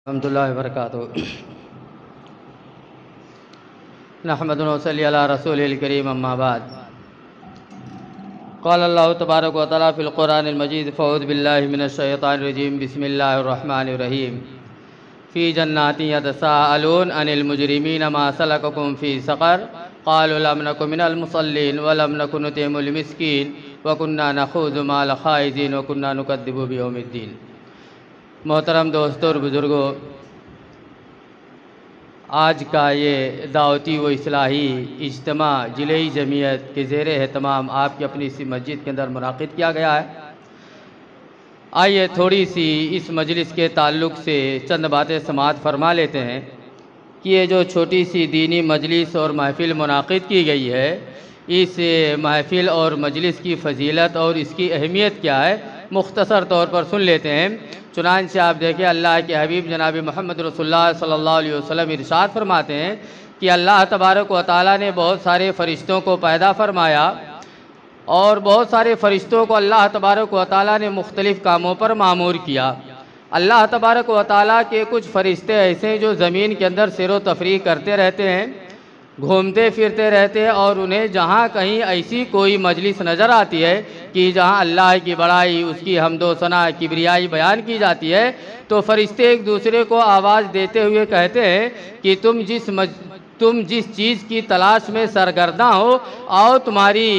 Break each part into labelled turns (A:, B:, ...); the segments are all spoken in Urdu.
A: ورحمۃ اللہ وبرکاتہ۔ نحمد و صلی علی رسول الکریم، اما بعد۔ قال اللہ تبارک و تعالی فی القرآن المجید فاعوذ باللہ من الشیطان الرجیم، بسم اللہ الرحمن الرحیم۔ فی جنات یتساءلون عن المجرمین ما سلککم فی سقر قالوا لم نک من المصلین ولم نک نطعم المسکین وکننا نخوض مع الخائضین وکننا نکذب بیوم الدین۔ محترم دوستوں اور بزرگوں، آج کا یہ دعوتی و اصلاحی اجتماع ضلعی جمعیت کے زیر اہتمام آپ کی اپنی اسی مسجد کے اندر منعقد کیا گیا ہے۔ آئیے تھوڑی سی اس مجلس کے تعلق سے چند باتیں سماعت فرما لیتے ہیں کہ یہ جو چھوٹی سی دینی مجلس اور محفل منعقد کی گئی ہے، اس محفل اور مجلس کی فضیلت اور اس کی اہمیت کیا ہے مختصر طور پر سن لیتے ہیں۔ چنانچہ آپ دیکھیں، اللہ کے حبیب جناب محمد رسول اللہ صلی اللہ علیہ وسلم ارشاد فرماتے ہیں کہ اللہ تبارک و تعالیٰ نے بہت سارے فرشتوں کو پیدا فرمایا اور بہت سارے فرشتوں کو اللہ تبارک و تعالیٰ نے مختلف کاموں پر مامور کیا۔ اللہ تبارک و تعالیٰ کے کچھ فرشتے ایسے ہیں جو زمین کے اندر سیر و تفریح کرتے رہتے ہیں، گھومتے پھرتے رہتے ہیں، اور انہیں جہاں کہیں ایسی کوئی مجلس نظر آتی ہے کہ جہاں اللہ کی بڑائی، اس کی حمد و ثنا، کبریائی بیان کی جاتی ہے، تو فرشتے ایک دوسرے کو آواز دیتے ہوئے کہتے ہیں کہ تم جس چیز کی تلاش میں سرگرداں ہو، آؤ تمہاری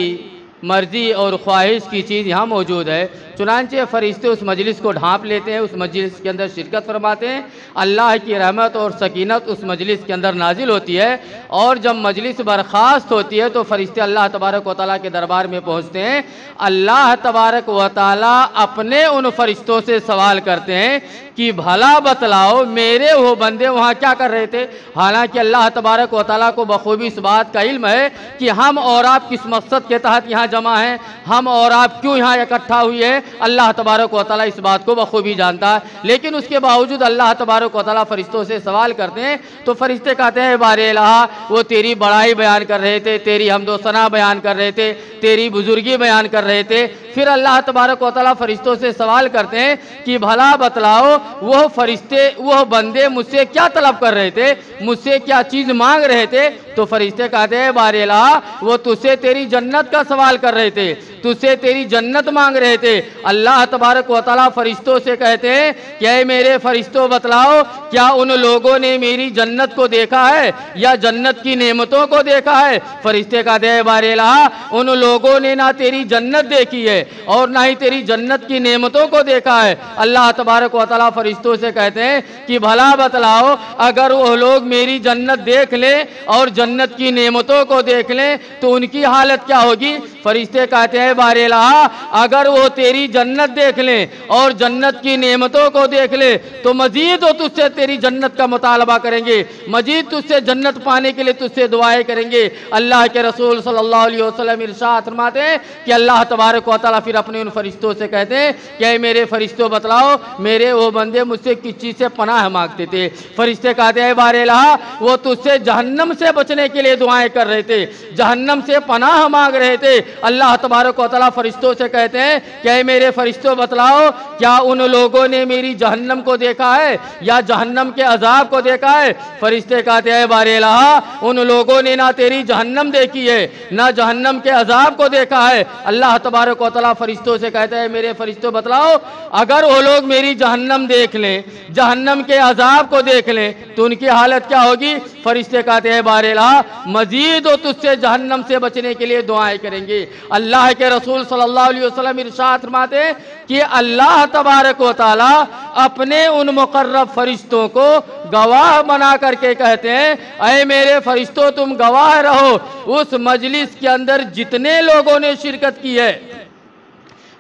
A: مرضی اور خواہش کی چیز یہاں موجود ہے۔ چنانچہ فرشتے اس مجلس کو ڈھانپ لیتے ہیں، اس مجلس کے اندر شرکت فرماتے ہیں، اللہ کی رحمت اور سکینت اس مجلس کے اندر نازل ہوتی ہے، اور جب مجلس برخاست ہوتی ہے تو فرشتے اللہ تبارک و تعالیٰ کے دربار میں پہنچتے ہیں۔ اللہ تبارک و تعالیٰ اپنے ان فرشتوں سے سوال کرتے ہیں کہ بھلا بتلاؤ میرے وہ بندے وہاں کیا کر رہے تھے؟ حالانکہ اللہ تبارک و تعالیٰ کو بخوبی اس بات کا علم ہے کہ ہم اور آپ کس مقصد کے تحت یہاں جمع ہیں، ہم اور آپ کیوں یہاں اکٹھا ہوئی ہے، اللہ تبارک و تعالیٰ اس بات کو بخوبی جانتا ہے۔ لیکن اس کے باوجود اللہ تبارک و تعالیٰ فرشتوں سے سوال کرتے ہیں تو فرشتے کہتے ہیں بار الہ، وہ تیری بڑائی بیان کر رہے تھے، تیری حمد و ثنا بیان کر رہے تھے، تیری بزرگی بیان کر رہے تھے۔ پھر اللہ تبارک و تعالیٰ فرشتوں سے سوال کرتے ہیں کہ بھلا بتلاؤ وہ فرشتے، وہ بندے مجھ سے کیا طلب کر رہے تھے، مجھ سے کیا چیز مانگ رہے تھے؟ تو فرشتے کہتے ہیں بار الہ، وہ تجھ سے تیری جنت کا سوال کر رہے تھے، تجھ سے تیری جنت مانگ رہے تھے۔ اللہ تبارک و تعالیٰ فرشتوں سے کہتے ہیں کہ اے میرے فرشتوں بتلاؤ کیا ان لوگوں نے میری جنت کو دیکھا ہے یا جنت کی نعمتوں کو دیکھا ہے؟ فرشتے کہتے ہیں بار الہ، ان لوگوں نے نہ تیری جنت دیکھی ہے اور نہ ہی تیری جنت کی نعمتوں کو دیکھا ہے۔ اللہ تبارک و تعالیٰ فرشتوں سے کہتے ہیں کہ بھلا بتلاؤ اگر وہ لوگ میری جنت دیکھ لیں اور جنت کی نعمتوں کو دیکھ لیں تو ان کی حالت کیا ہوگی؟ فرشتے کہتے ہیں بار الہ، اگر وہ تیری جنت دیکھ لیں اور جنت کی نعمتوں کو دیکھ لیں تو مزید وہ تجھ سے تیری جنت کا مطالبہ کریں گے، مزید تجھ سے جنت پانے کے لیے تجھ سے دعائیں کریں گے۔ اللہ کے رسول صلی اللہ علیہ وسلم ارشاد فرماتے ہیں کہ اللہ تبارک و تعالیٰ پھر اپنے ان فرشتوں سے کہتے ہیں کہ اے میرے فرشتوں بتلاؤ میرے وہ بندے مجھ سے کس چیز سے پناہ مانگتے تھے؟ فرشتے کہتے ہیں بار الہ، وہ تجھ سے جہنم سے بچنے کے لیے دعائیں کر رہے تھے، جہنم سے پناہ مانگ رہے تھے۔ اللہ تبارک و تعالیٰ فرشتوں سے کہتے ہیں کہ اے میرے فرشتوں بتلاؤ کیا ان لوگوں نے میری جہنم کو دیکھا ہے یا جہنم کے عذاب کو دیکھا ہے؟ فرشتے کہتے ہیں بار الہ، ان لوگوں نے نہ تیری جہنم دیکھی ہے نہ جہنم کے عذاب کو دیکھا ہے۔ اللہ تبارک و تعالیٰ فرشتوں سے کہتے ہیں میرے فرشتوں بتلاؤ اگر وہ لوگ میری جہنم دیکھ لیں، جہنم کے عذاب کو دیکھ لیں تو ان کی حالت کیا ہوگی؟ فرشتے کہتے ہیں بار الہ، مزید وہ تجھ سے جہنم سے بچنے کے لیے دعائیں کریں گے۔ اللہ کے رسول صلی اللہ علیہ وسلم ارشاد فرماتے ہیں کہ اللہ تبارک و تعالیٰ اپنے ان مقرب فرشتوں کو گواہ بنا کر کے کہتے ہیں اے میرے فرشتوں تم گواہ رہو اس مجلس کے اندر جتنے لوگوں نے شرکت کی ہے،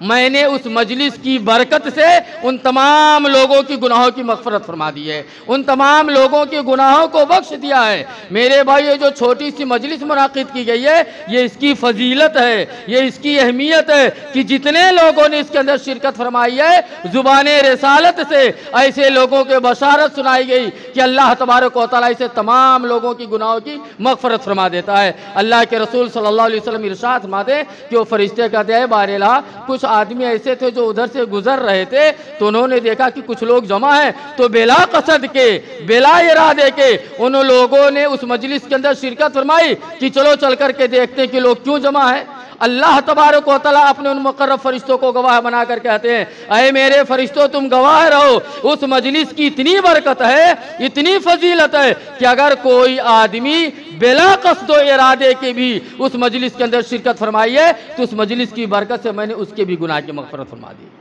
A: میں نے اس مجلس کی برکت سے ان تمام لوگوں کی گناہوں کی مغفرت فرما دی ہے، ان تمام لوگوں کے گناہوں کو بخش دیا ہے۔ میرے بھائی یہ جو چھوٹی سی مجلس منعقد کی گئی ہے یہ اس کی فضیلت ہے، یہ اس کی اہمیت ہے کہ جتنے لوگوں نے اس کے اندر شرکت فرمائی ہے زبان رسالت سے ایسے لوگوں کے بشارت سنائی گئی کہ اللہ تبارک و تعالیٰ اسے تمام لوگوں کی گناہوں کی مغفرت فرما دیتا ہے۔ اللہ کے رسول صلی اللہ علیہ وسلم ارشاد فرماتے ہیں کہ وہ فرشتے کہتے ہیں بار الہ کچھ آدمی ایسے تھے جو ادھر سے گزر رہے تھے تو انہوں نے دیکھا کہ کچھ لوگ جمع ہیں، تو بلا قصد کے، بلا ارادے کے ان لوگوں نے اس مجلس کے اندر شرکت فرمائی کہ چلو چل کر کے دیکھتے ہیں کہ لوگ کیوں جمع ہیں۔ اللہ تبارک و تعالیٰ اپنے ان مقرب فرشتوں کو گواہ بنا کر کہتے ہیں اے میرے فرشتوں تم گواہ رہو، اس مجلس کی اتنی برکت ہے، اتنی فضیلت ہے کہ اگر کوئی آدمی بلا قصد و ارادے کے بھی اس مجلس کے اندر شرکت فرمائی ہے تو اس مجلس کی برکت سے میں نے اس کے بھی گناہ کی مغفرت فرما دی۔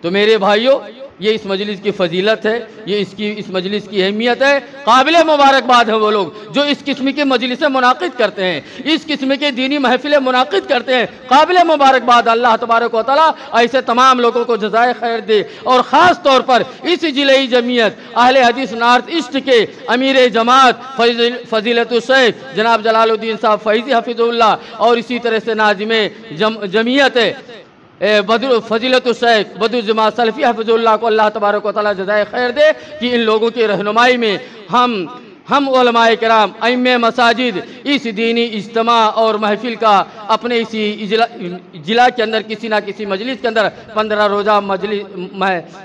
A: تو میرے بھائیوں، یہ اس مجلس کی فضیلت ہے، یہ اس مجلس کی اہمیت ہے۔ قابل مبارکباد ہیں وہ لوگ جو اس قسم کی مجلسیں منعقد کرتے ہیں، اس قسم کے دینی محفلیں منعقد کرتے ہیں۔ قابل مبارکباد، اللہ تبارک و تعالیٰ ایسے تمام لوگوں کو جزائے خیر دے، اور خاص طور پر اس ضلعی جمعیت اہل حدیث نارتھ ایسٹ کے امیر جماعت فضیلت الشیخ جناب جلال الدین صاحب فیضی حفظ اللہ، اور اسی طرح سے ناظم جمعیت فضیلت الشیخ بدر جماعت سلفی حفظ اللہ کو اللہ تبارک و تعالیٰ جزائے خیر دے کہ ان لوگوں کی رہنمائی میں ہم علماء کرام ائمہ مساجد اس دینی اجتماع اور محفل کا اپنے اسی ضلع کے اندر کسی نہ کسی مجلس کے اندر 15 روزہ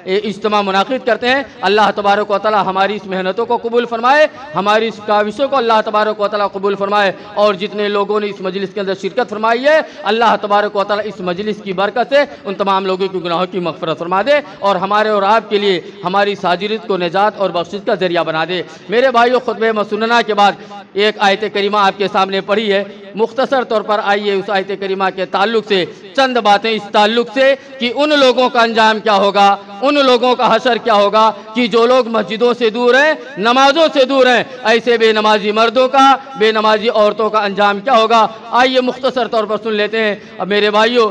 A: اجتماع منعقد کرتے ہیں۔ اللہ تبارک و تعالیٰ ہماری اس محنتوں کو قبول فرمائے، ہماری اس کاوشوں کو اللہ تبارک و تعالیٰ قبول فرمائے، اور جتنے لوگوں نے اس مجلس کے اندر شرکت فرمائی ہے اللہ تبارک و تعالیٰ اس مجلس کی برکت سے ان تمام لوگوں کے گناہوں کی مغفرت فرما دے، اور ہمارے اور آپ کے لیے ہماری ساجرت کو نجات اور بخشش کا ذریعہ بنا دے۔ میرے بھائیوں، خطبہ مسننہ کے بعد ایک آیت کریمہ آپ کے سامنے پڑھی ہے، مختصر طور پر آئیے اس آیت کریمہ کے تعلق سے چند باتیں اس تعلق سے کہ ان لوگوں کا انجام کیا ہوگا، ان لوگوں کا حشر کیا ہوگا کہ جو لوگ مسجدوں سے دور ہیں، نمازوں سے دور ہیں، ایسے بے نمازی مردوں کا، بے نمازی عورتوں کا انجام کیا ہوگا۔ آئیے مختصر طور پر سن لیتے ہیں۔ اب میرے بھائیوں،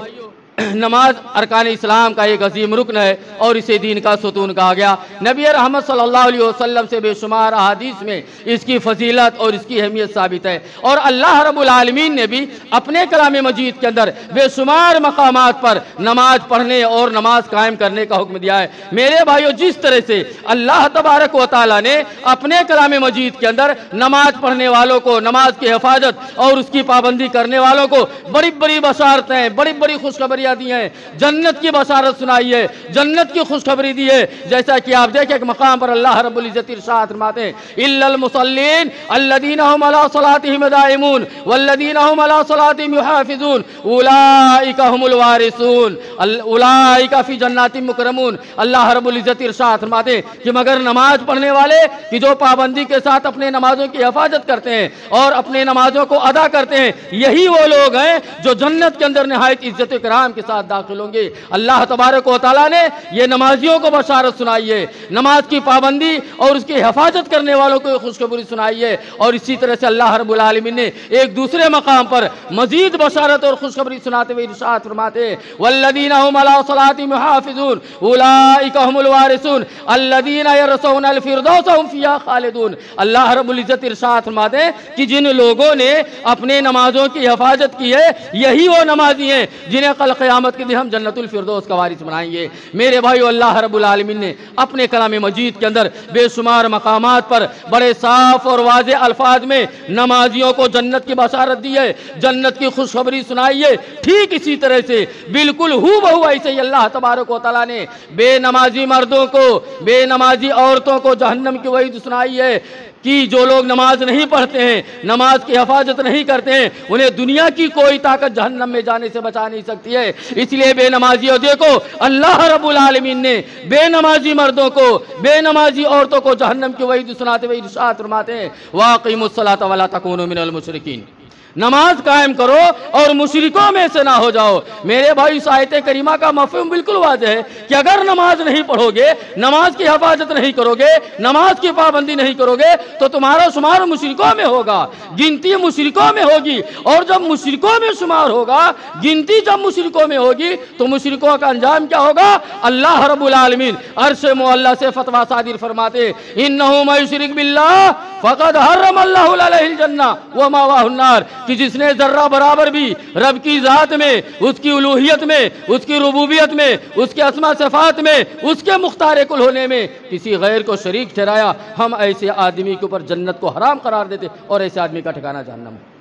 A: نماز ارکان اسلام کا ایک عظیم رکن ہے اور اسے دین کا ستون کہا گیا۔ نبی رحمت صلی اللہ علیہ وسلم سے بے شمار احادیث میں اس کی فضیلت اور اس کی اہمیت ثابت ہے، اور اللہ رب العالمین نے بھی اپنے کلام مجید کے اندر بے شمار مقامات پر نماز پڑھنے اور نماز قائم کرنے کا حکم دیا ہے۔ میرے بھائیو، جس طرح سے اللہ تبارک و تعالیٰ نے اپنے کلام مجید کے اندر نماز پڑھنے والوں کو، نماز کی حفاظت اور اس کی پابندی کرنے والوں کو بڑی بڑی بشارتیں، بڑی بڑی خوشخبریاں دی ہیں، جنت کی بشارت سنائی ہے، جنت کی خوشخبری دی ہے، جیسا کہ آپ دیکھیں ایک مقام پر اللہ رب العزت ارشاد فرماتے ہیں الا المصلین الذین هم علی صلاتهم دائمون والذین هم علی صلاتهم یحافظون اولئک هم الوارثون اولئک فی جنات مکرمون۔ اللہ رب العزت ارشاد فرماتے ہیں کہ مگر نماز پڑھنے والے کہ جو پابندی کے ساتھ اپنے نمازوں کی حفاظت کرتے ہیں اور اپنے نمازوں کو ادا کرتے ہیں، یہی وہ لوگ ہیں جو جنت کے اندر نہایت عزت و کرام کے ساتھ داخل ہوں گے۔ اللہ تبارک و تعالیٰ نے یہ نمازیوں کو بشارت سنائی ہے، نماز کی پابندی اور اس کی حفاظت کرنے والوں کو خوشخبری سنائی ہے، اور اسی طرح سے اللہ رب العالمین نے ایک دوسرے مقام پر مزید بشارت اور خوشخبری سناتے ہوئے ارشاد فرماتے ہیں والذین هم علی صلاتهم یحافظون اولئک هم الوارثون الذین یرثون الفردوس هم فیہا خالدون۔ اللہ رب العزت ارشاد فرماتے ہیں کہ جن لوگوں نے اپنے نمازوں کی حفاظت کی ہے، یہی وہ نمازی ہیں جنہیں کل قیامت کے دن ہم جنت الفردوس کا وارث بنائیں گے۔ میرے بھائیو، اللہ رب العالمین نے اپنے کلام مجید کے اندر بے شمار مقامات پر بڑے صاف اور واضح الفاظ میں نمازیوں کو جنت کی بشارت دی ہے، جنت کی خوشخبری سنائی ہے۔ ٹھیک اسی طرح سے بالکل ہو بہو ایسے ہی اللہ تبارک و تعالیٰ نے بے نمازی مردوں کو، بے نمازی عورتوں کو جہنم کی وعید سنائی ہے کہ جو لوگ نماز نہیں پڑھتے ہیں، نماز کی حفاظت نہیں کرتے ہیں، انہیں دنیا کی کوئی طاقت جہنم میں جانے سے بچا نہیں سکتی ہے۔ اس لیے بے نمازیوں، دیکھو اللہ رب العالمین نے بے نمازی مردوں کو، بے نمازی عورتوں کو جہنم کی وعید سناتے ہوئے ارشاد فرماتے ہیں وَأَقِیمُوا الصَّلَاةَ وَلَا تَکُونُوا مِنَ الْمُشْرِکِینَ، نماز قائم کرو اور مشرکوں میں سے نہ ہو جاؤ۔ میرے بھائی، اس آیت کریمہ کا مفہوم بالکل واضح ہے کہ اگر نماز نہیں پڑھو گے، نماز کی حفاظت نہیں کرو گے، نماز کی پابندی نہیں کرو گے تو تمہارا شمار مشرکوں میں ہوگا، گنتی مشرکوں میں ہوگی، اور جب مشرکوں میں شمار ہوگا، گنتی جب مشرکوں میں ہوگی تو مشرکوں کا انجام کیا ہوگا؟ اللہ رب العالمین عرش معلیٰ سے فتویٰ صادر فرماتے اِنَّهُ مَن یُشْرِکْ بِاللَّهِ فَقَدْ حَرَّمَ اللَّهُ عَلَیْهِ الْجَنَّةَ وَمَأْوَاهُ النَّارُ، کہ جس نے ذرہ برابر بھی رب کی ذات میں، اس کی الوہیت میں، اس کی ربوبیت میں، اس کے اسماء صفات میں، اس کے مختار کل ہونے میں کسی غیر کو شریک ٹھہرایا، ہم ایسے آدمی کے اوپر جنت کو حرام قرار دیتے اور ایسے آدمی کا ٹھکانہ جہنم ہے۔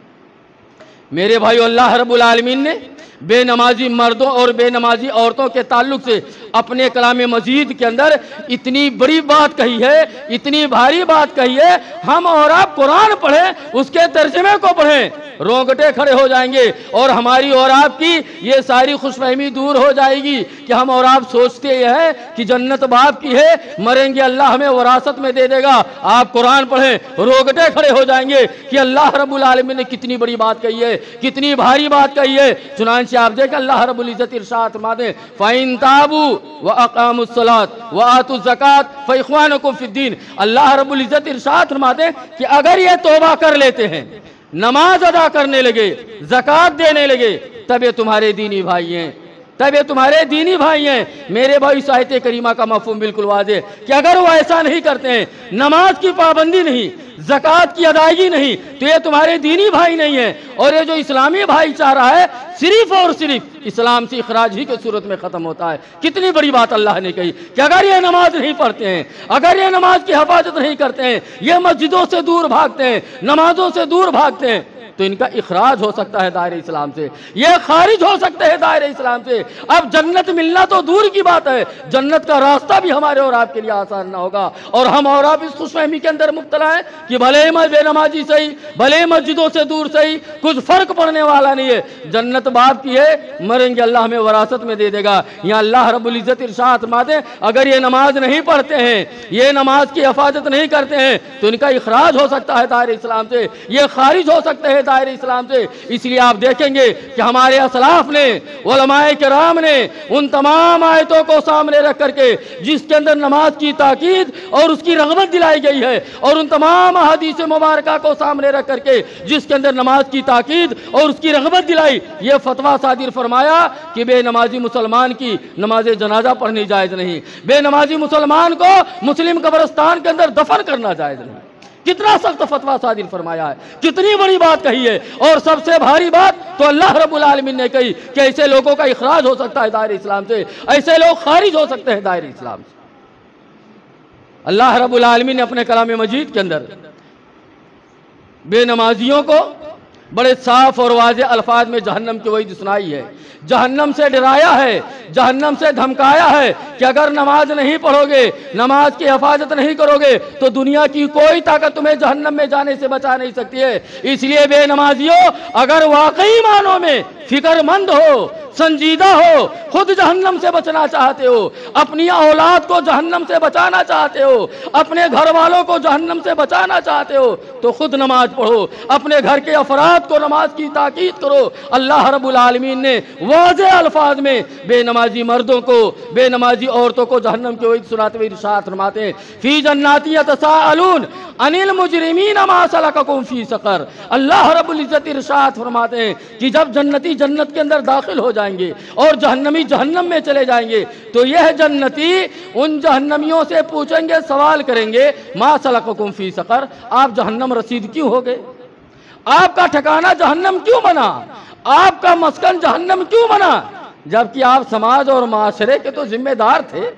A: میرے بھائیو، اللہ رب العالمین نے بے نمازی مردوں اور بے نمازی عورتوں کے تعلق سے اپنے کلام مجید کے اندر اتنی بڑی بات کہی ہے، اتنی بھاری بات کہی ہے، ہم اور آپ قرآن پڑھیں، اس کے ترجمے کو پڑھیں، رونگٹے کھڑے ہو جائیں گے اور ہماری اور آپ کی یہ ساری خوش فہمی دور ہو جائے گی کہ ہم اور آپ سوچتے یہ ہے کہ جنت باپ کی ہے، مریں گے اللہ ہمیں وراثت میں دے دے گا۔ آپ قرآن پڑھیں، رونگٹے کھڑے ہو جائیں گے کہ اللہ رب العالمین نے کتنی بڑی بات کہی ہے، کتنی بھاری بات کہی ہے۔ چنانچہ آپ دیکھیں اللہ رب العزت ارشاد فرماتے ہیں فَإِن تَابُوا وَأَقَامُوا الصَّلَاةَ وَآتُوا الزَّكَاةَ فَإِخْوَانُكُمْ فِي الدِّينِ۔ اللہ رب العزت ارشاد فرماتے ہیں کہ اگر یہ توبہ کر لیتے ہیں، نماز ادا کرنے لگے، زکوٰۃ دینے لگے، تب یہ تمہارے دینی بھائی ہیں، تب یہ تمہارے دینی بھائی ہیں۔ میرے بھائی، اس آیت کریمہ کا مفہوم بالکل واضح ہے کہ اگر وہ ایسا نہیں کرتے ہیں، نماز کی پابندی نہیں، زکوٰۃ کی ادائیگی نہیں، تو یہ تمہارے دینی بھائی نہیں ہیں، اور یہ جو اسلامی بھائی چارہ ہے صرف اور صرف اسلام سے اخراج ہی کے صورت میں ختم ہوتا ہے۔ کتنی بڑی بات اللہ نے کہی کہ اگر یہ نماز نہیں پڑھتے ہیں، اگر یہ نماز کی حفاظت نہیں کرتے ہیں، یہ مسجدوں سے دور بھاگتے ہیں، نمازوں سے دور بھاگتے ہیں، تو ان کا اخراج ہو سکتا ہے دائرہ اسلام سے، یہ خارج ہو سکتے ہیں دائرہ اسلام سے۔ اب جنت ملنا تو دور کی بات ہے، جنت کا راستہ بھی ہمارے اور آپ کے لیے آسان نہ ہوگا، اور ہم اور آپ اس خوش فہمی کے اندر مبتلا ہیں کہ بھلے بے نمازی صحیح، بھلے مسجدوں سے دور صحیح، کچھ فرق پڑنے والا نہیں ہے، جنت باپ کی ہے، مریں گے اللہ ہمیں وراثت میں دے دے گا۔ یہاں اللہ رب العزت ارشاد فرماتے ہیں اگر یہ نماز نہیں پڑھتے ہیں، یہ نماز کی حفاظت نہیں کرتے ہیں، تو ان کا اخراج ہو سکتا ہے دائرہ اسلام سے، یہ خارج ہو سکتے ہیں دائرہ اسلام سے۔ اس لیے آپ دیکھیں گے کہ ہمارے اسلاف نے، علماء کرام نے ان تمام آیتوں کو سامنے رکھ کر کے جس کے اندر نماز کی تاکید اور اس کی رغبت دلائی گئی ہے، اور ان تمام احادیث مبارکہ کو سامنے رکھ کر کے جس کے اندر نماز کی تاکید اور اس کی رغبت دلائی، یہ فتویٰ صادر فرمایا کہ بے نمازی مسلمان کی نماز جنازہ پڑھنی جائز نہیں، بے نمازی مسلمان کو مسلم قبرستان کے اندر دفن کرنا جائز نہیں۔ کتنا سخت فتویٰ صادر فرمایا ہے، کتنی بڑی بات کہی ہے، اور سب سے بھاری بات تو اللہ رب العالمین نے کہی کہ ایسے لوگوں کا اخراج ہو سکتا ہے دائرہ اسلام سے، ایسے لوگ خارج ہو سکتے ہیں دائرہ اسلام سے۔ اللہ رب العالمین نے اپنے کلام مجید کے اندر بے نمازیوں کو بڑے صاف اور واضح الفاظ میں جہنم کی وعید سنائی ہے، جہنم سے ڈرایا ہے، جہنم سے دھمکایا ہے کہ اگر نماز نہیں پڑھو گے، نماز کی حفاظت نہیں کرو گے، تو دنیا کی کوئی طاقت تمہیں جہنم میں جانے سے بچا نہیں سکتی ہے۔ اس لیے بے نمازیوں، اگر واقعی معنوں میں فکر مند ہو، سنجیدہ ہو، خود جہنم سے بچنا چاہتے ہو، اپنی اولاد کو جہنم سے بچانا چاہتے ہو، اپنے گھر والوں کو جہنم سے بچانا چاہتے ہو، تو خود نماز پڑھو، اپنے گھر کے افراد کو نماز کی تاکید کرو۔ اللہ رب العالمین نے واضح الفاظ میں بے نمازی مردوں کو، بے نمازی عورتوں کو جہنم کی وعید سناتے ہوئے ارشاد فرماتے ہیں فی جنات یتساءلون عن المجرمین ما سلککم فی سقر۔ اللہ رب العزت ارشاد فرماتے ہیں کہ جب جنتی جنت کے اندر داخل ہو جائیں گے اور جہنمی جہنم میں چلے جائیں گے، تو یہ جنتی ان جہنمیوں سے پوچھیں گے، سوال کریں گے ما سلککم فی سقر، آپ جہنم رسید کیوں ہو گئے؟ آپ کا ٹھکانہ جہنم کیوں بنا؟ آپ کا مسکن جہنم کیوں بنا؟ جبکہ آپ سماج اور معاشرے کے تو ذمہ دار تھے،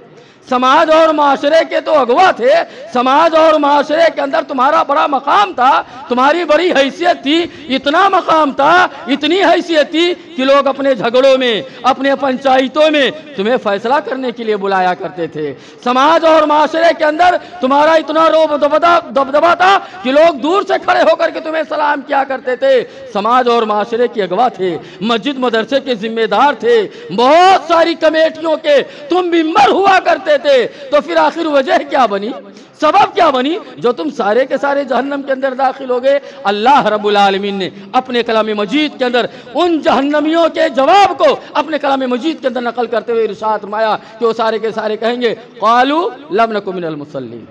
A: سماج اور معاشرے کے تو اغوا تھے، سماج اور معاشرے کے اندر تمہارا بڑا مقام تھا، تمہاری بڑی حیثیت تھی، اتنا مقام تھا، اتنی حیثیت تھی کہ لوگ اپنے جھگڑوں میں، اپنے پنچایتوں میں تمہیں فیصلہ کرنے کے لیے بلایا کرتے تھے۔ سماج اور معاشرے کے اندر تمہارا اتنا روب دبدبا تھا کہ لوگ دور سے کھڑے ہو کر کے تمہیں سلام کیا کرتے تھے۔ سماج اور معاشرے کے اغوا تھے، مسجد مدرسے کے ذمہ دار تھے، بہت ساری کمیٹیوں کے تم ممبر ہوا کرتے تھے، تو پھر آخر وجہ کیا بنی، سبب کیا بنی جو تم سارے کے سارے جہنم کے اندر داخل ہو گئے؟ اللہ رب العالمین نے اپنے کلام مجید کے اندر ان جہنمیوں کے جواب کو اپنے کلام مجید کے اندر نقل کرتے ہوئے ارشاد فرمایا کہ وہ سارے کے سارے کہیں گے قالوا لم نک من المصلین۔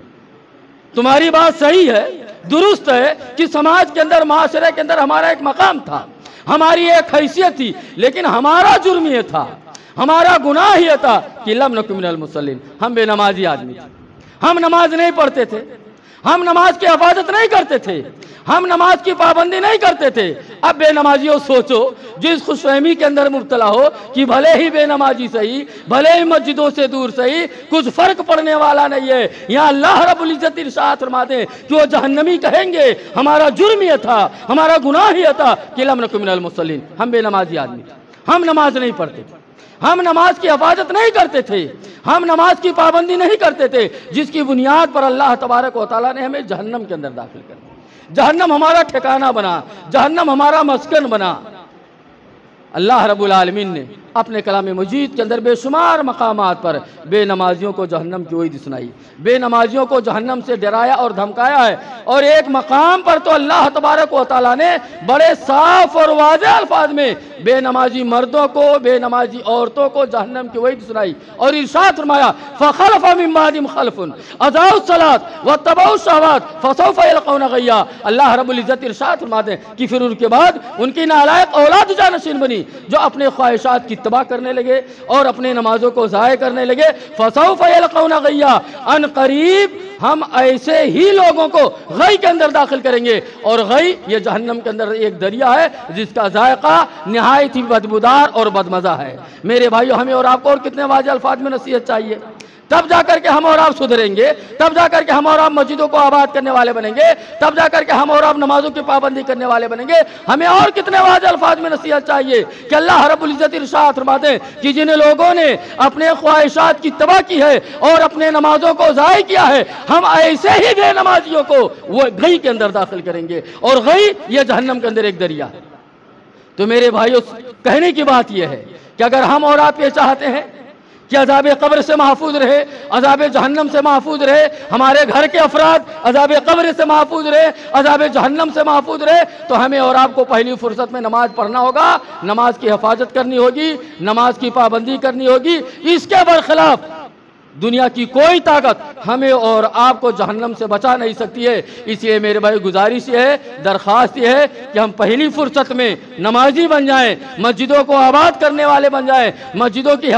A: تمہاری بات صحیح ہے، درست ہے کہ سماج کے اندر، معاشرے کے اندر ہمارا ایک مقام تھا، ہماری ایک حیثیت تھی، لیکن ہمارا جرم یہ تھا، ہمارا گناہ یہ تھا کہ لم نک من المصلین، ہم بے نمازی آدمی تھے، ہم نماز نہیں پڑھتے تھے، ہم نماز کی حفاظت نہیں کرتے تھے، ہم نماز کی پابندی نہیں کرتے تھے۔ اب بے نمازیوں سوچو جو اس خوش فہمی کے اندر مبتلا ہو کہ بھلے ہی بے نمازی صحیح، بھلے ہی مسجدوں سے دور صحیح، کچھ فرق پڑنے والا نہیں ہے۔ یہاں اللہ رب العزت ارشاد فرماتے ہیں کہ وہ جہنمی کہیں گے ہمارا جرم یہ تھا، ہمارا گناہ یہ تھا کہ لم نکن من المصلین، ہم بے نمازی آدمی تھے، ہم نماز نہیں پڑھتے تھے، ہم نماز کی حفاظت نہیں کرتے تھے، ہم نماز کی پابندی نہیں کرتے تھے، جس کی بنیاد پر اللہ تبارک و تعالیٰ نے ہمیں جہنم کے اندر داخل کر دیا۔ جہنم ہمارا ٹھکانہ بنا، جہنم ہمارا مسکن بنا۔ اللہ رب العالمین نے اپنے کلام مجید کے اندر بے شمار مقامات پر بے نمازیوں کو جہنم کی وعید سنائی، بے نمازیوں کو جہنم سے ڈرایا اور دھمکایا ہے۔ اور ایک مقام پر تو اللہ تبارک و تعالیٰ نے بڑے صاف اور واضح الفاظ میں بے نمازی مردوں کو، بے نمازی عورتوں کو جہنم کی وعید سنائی اور ارشاد فرمایا فخلف من بعدہم خلف اضاعوا الصلاۃ واتبعوا الشہوات فسوف یلقون غیا۔ اللہ رب العزت ارشاد فرماتے ہیں کہ پھر ان کے بعد ان کی نالائق اولاد جانشین بنی جو اپنے خواہشات کی اتباع کرنے لگے اور اپنے نمازوں کو ضائع کرنے لگے۔ فسوف یلقون غیا، ان قریب ہم ایسے ہی لوگوں کو غی کے اندر داخل کریں گے۔ اور غی یہ جہنم کے اندر ایک دریا ہے جس کا ذائقہ نہایت ہی بدبودار اور بدمزہ ہے۔ میرے بھائیو، ہمیں اور آپ کو اور کتنے واضح الفاظ میں نصیحت چاہیے، تب جا کر کے ہم اور آپ سدھریں گے، تب جا کر کے ہم اور آپ مسجدوں کو آباد کرنے والے بنیں گے، تب جا کر کے ہم اور آپ نمازوں کی پابندی کرنے والے بنیں گے۔ ہمیں اور کتنے واضح الفاظ میں نصیحت چاہیے کہ اللہ رب العزت ارشاد فرماتے ہیں کہ جن لوگوں نے اپنے خواہشات کی اتباع کی ہے اور اپنے نمازوں کو ضائع کیا ہے، ہم ایسے ہی بے نمازیوں کو وہ غی کے اندر داخل کریں گے۔ اور غی یہ جہنم کے اندر ایک دریا ہے۔ تو میرے بھائیوں، کہنے کی بات یہ ہے کہ اگر ہم اور آپ یہ چاہتے ہیں کہ عذاب قبر سے محفوظ رہے، عذاب جہنم سے محفوظ رہے، ہمارے گھر کے افراد عذاب قبر سے محفوظ رہے، عذاب جہنم سے محفوظ رہے، تو ہمیں اور آپ کو پہلی فرصت میں نماز پڑھنا ہوگا، نماز کی حفاظت کرنی ہوگی، نماز کی پابندی کرنی ہوگی۔ اس کے برخلاف دنیا کی کوئی طاقت ہمیں اور آپ کو جہنم سے بچا نہیں سکتی ہے۔ اس لیے میرے بھائی گزارش یہ ہے، درخواست یہ ہے کہ ہم پہلی فرصت میں نمازی بن جائیں، مسجدوں کو آباد کرنے والے بن جائیں، مسجدوں کی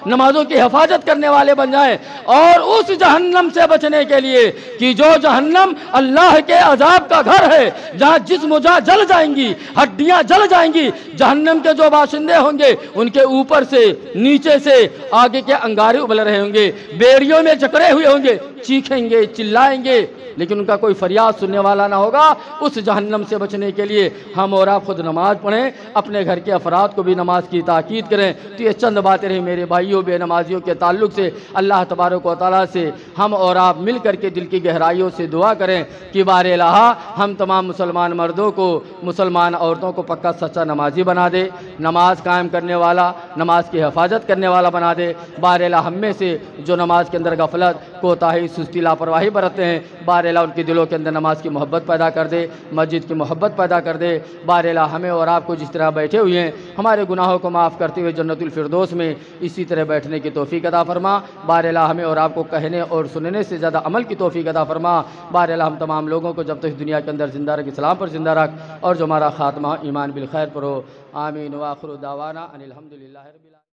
A: نمازوں کی حفاظت کرنے والے بن جائیں، اور اس جہنم سے بچنے کے لیے کہ جو جہنم اللہ کے عذاب کا گھر ہے، جہاں جسم و جاں جل جائیں گی، ہڈیاں جل جائیں گی، جہنم کے جو باشندے ہوں گے ان کے اوپر سے، نیچے سے، آگے کے انگارے ابل رہے ہوں گے، بیڑیوں میں جکڑے ہوئے ہوں گے، چیخیں گے، چلائیں گے، لیکن ان کا کوئی فریاد سننے والا نہ ہوگا۔ اس جہنم سے بچنے کے لیے ہم اور آپ خود نماز پڑھیں، اپنے گھر کے افراد کو بھی نماز کی تاکید کریں۔ تو یہ چند باتیں رہی میرے بھائیوں بے نمازیوں کے تعلق سے۔ اللہ تبارک و تعالیٰ سے ہم اور آپ مل کر کے دل کی گہرائیوں سے دعا کریں کہ بار الہ ہم تمام مسلمان مردوں کو، مسلمان عورتوں کو پکا سچا نمازی بنا دے، نماز قائم کرنے والا، نماز کی حفاظت کرنے والا بنا دے۔ بار الہ ہم میں سے جو نماز کے اندر غفلت، کوتاہی، سستی، لاپرواہی برتتے ہیں، بار الہ ان کے دلوں کے اندر نماز کی محبت پیدا کر دے، مسجد کی محبت پیدا کر دے۔ بار الہ ہمیں اور آپ کو جس طرح بیٹھے ہوئے ہیں ہمارے گناہوں کو معاف کرتے ہوئے جنت الفردوس میں اسی طرح بیٹھنے کی توفیق عطا فرما۔ بار الہ ہمیں اور آپ کو کہنے اور سننے سے زیادہ عمل کی توفیق عطا فرما۔ بار الہ ہم تمام لوگوں کو جب تک دنیا کے اندر زندہ رکھ، اسلام پر زندہ رکھ، اور جو ہمارا خاتمہ ایمان بالخیر پر ہو۔ آمین۔ وآخر دعوانا ان الحمدللہ رب العالمین۔